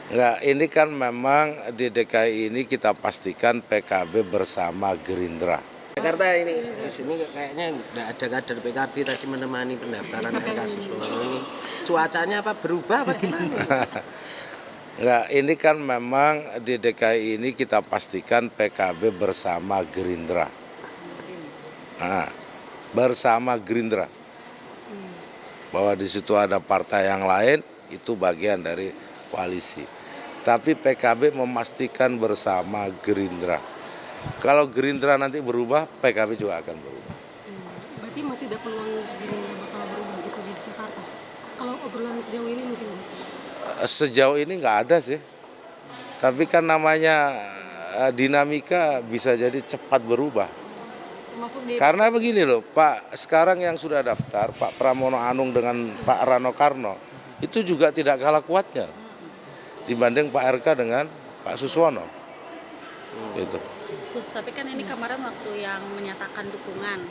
Enggak, ini kan memang di DKI ini kita pastikan PKB bersama Gerindra. Jakarta ini di sini kayaknya nggak ada kader PKB tadi menemani pendaftaran RK Suswono ini. Cuacanya apa berubah apa gimana? Enggak, ini kan memang di DKI ini kita pastikan PKB bersama Gerindra. Nah, bersama Gerindra. Bahwa di situ ada partai yang lain, itu bagian dari koalisi. Tapi PKB memastikan bersama Gerindra. Kalau Gerindra nanti berubah, PKB juga akan berubah. Berarti masih ada peluang Gerindra bakal berubah gitu di Jakarta? Kalau obrolan sejauh ini mungkin masih? Sejauh ini nggak ada sih. Tapi kan namanya dinamika bisa jadi cepat berubah. Karena begini loh, Pak, sekarang yang sudah daftar, Pak Pramono Anung dengan Pak Rano Karno, itu juga tidak kalah kuatnya dibanding Pak RK dengan Pak Suswono. Gitu. Gus, tapi kan ini kemarin waktu yang menyatakan dukungan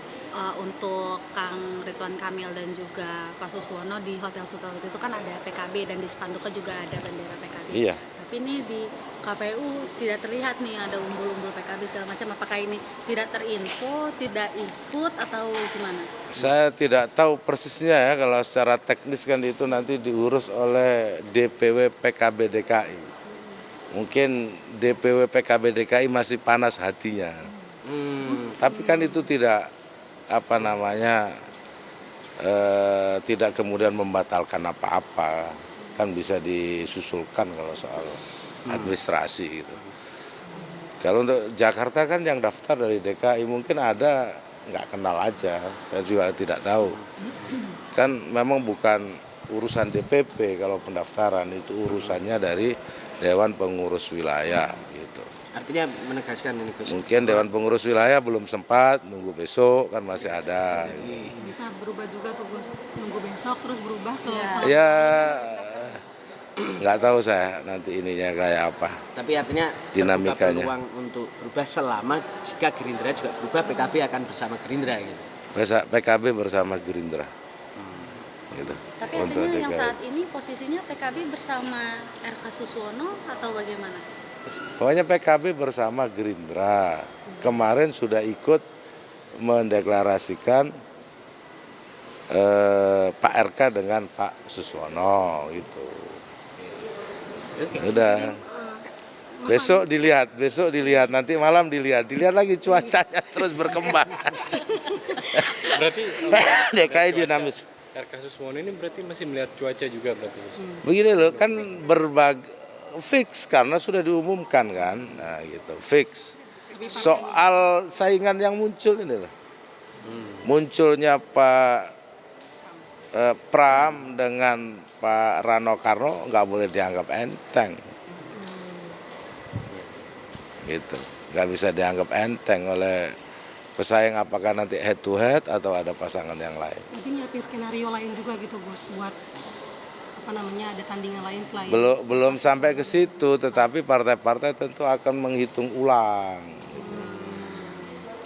untuk Kang Ridwan Kamil dan juga Pak Suswono di Hotel Sultan itu kan ada PKB dan di spanduknya juga ada bendera PKB. Iya. Tapi ini di KPU tidak terlihat nih ada umbul-umbul PKB segala macam. Apakah ini tidak terinfo, tidak ikut atau gimana? Saya tidak tahu persisnya ya, kalau secara teknis kan itu nanti diurus oleh DPW PKB DKI. Mungkin DPW PKB DKI masih panas hatinya. Tapi kan itu tidak tidak kemudian membatalkan apa-apa. Kan bisa disusulkan kalau soal administrasi gitu. Kalau untuk Jakarta kan yang daftar dari DKI mungkin ada nggak kenal aja, saya juga tidak tahu. Kan memang bukan urusan DPP kalau pendaftaran, itu urusannya dari Dewan Pengurus Wilayah gitu. Artinya menegaskan ini Gus. Mungkin Dewan Pengurus Wilayah belum sempat, nunggu besok kan masih ada. Bisa berubah juga tuh Gus, nunggu besok terus berubah ke Ya nggak tahu saya nanti ininya kayak apa. Tapi artinya dinamikanya. Peluang untuk berubah selama jika Gerindra juga berubah, PKB akan bersama Gerindra gitu. PKB bersama Gerindra. Gitu. Tapi artinya yang saat ini posisinya PKB bersama RK Suswono atau bagaimana? Pokoknya PKB bersama Gerindra. Kemarin sudah ikut mendeklarasikan Pak RK dengan Pak Suswono gitu. Udah. Besok dilihat, nanti malam dilihat lagi cuacanya terus berkembang. Berarti DKI dinamis. RK Suswono ini berarti masih melihat cuaca juga berarti. Begini loh, kan fix karena sudah diumumkan kan, nah gitu, fix. Soal saingan yang muncul ini loh, munculnya Pak Pram dengan Pak Rano Karno nggak boleh dianggap enteng, gitu, nggak bisa dianggap enteng oleh pesaing, apakah nanti head to head atau ada pasangan yang lain. Nanti nyiapin skenario lain juga gitu Gus, buat ada tandingan lain selain. Belum sampai ke situ, tetapi partai-partai tentu akan menghitung ulang.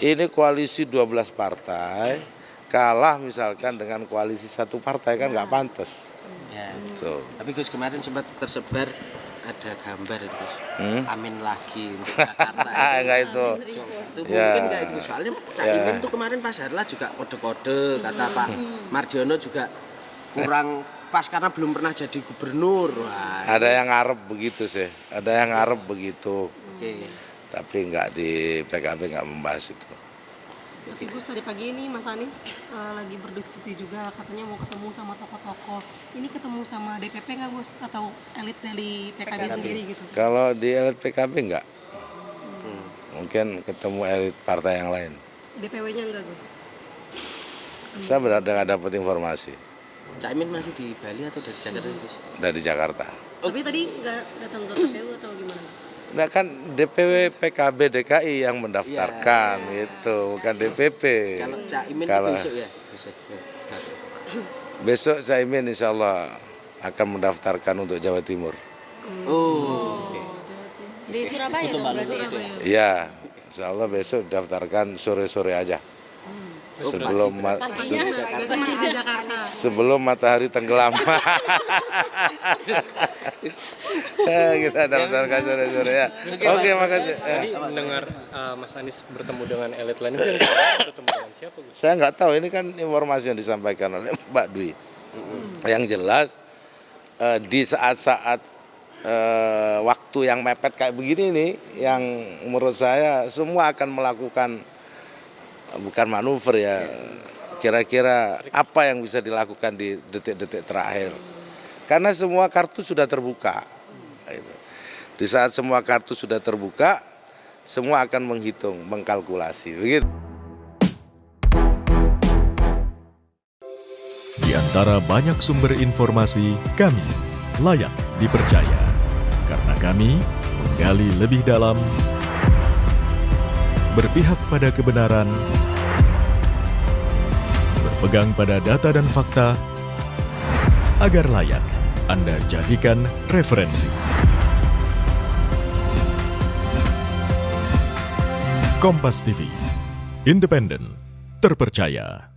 Ini koalisi 12 partai, kalah misalkan dengan koalisi satu partai kan nggak pantas. Ya. So. Tapi Gus kemarin sempat tersebar ada gambar itu, amin lagi untuk Jakarta. Enggak itu. Itu mungkin nggak itu, soalnya Cak Imin tuh kemarin pas Harlah juga kode-kode, kata Pak Mardiono juga kurang pas karena belum pernah jadi gubernur. Wah, ada yang ngarep begitu sih, ada yang ngarep begitu. Oke. Tapi nggak, di PKB nggak membahas itu. Tapi Gus, tadi pagi ini Mas Anies lagi berdiskusi juga, katanya mau ketemu sama tokoh-tokoh. Ini ketemu sama DPP nggak Gus? Atau elit dari PKB sendiri gitu? Kalau di elit PKB nggak. Mungkin ketemu elit partai yang lain. DPW-nya enggak Gus? Saya benar-benar dapat informasi. Cak Imin masih di Bali atau dari Jakarta Gus? Dari Jakarta. Tapi tadi nggak datang ke KPU atau gimana Gus? Nah kan DPW PKB DKI yang mendaftarkan gitu, bukan DPP. Kalau Cak Imin besok ya? Besok Cak Imin insya Allah akan mendaftarkan untuk Jawa Timur. Di Surabaya dong berarti ya? Iya, insya Allah besok daftarkan sore-sore aja. sebelum Paginya berarti masih di Jakarta. sebelum matahari tenggelam. Kita daftarkan sore-sore ya. Oke, makasih. Tadi mendengar Mas Anies bertemu dengan elit lain, itu bertemu dengan siapa, Gus? Saya nggak tahu, ini kan informasi yang disampaikan oleh Mbak Dwi. Yang jelas di saat-saat waktu yang mepet kayak begini nih, yang menurut saya semua akan melakukan bukan manuver ya, kira-kira apa yang bisa dilakukan di detik-detik terakhir. Karena semua kartu sudah terbuka. Gitu. Di saat semua kartu sudah terbuka, semua akan menghitung, mengkalkulasi. Begitu. Di antara banyak sumber informasi, kami layak dipercaya. Karena kami menggali lebih dalam, berpihak pada kebenaran, berpegang pada data dan fakta, agar layak Anda jadikan referensi. Kompas TV, independen, terpercaya.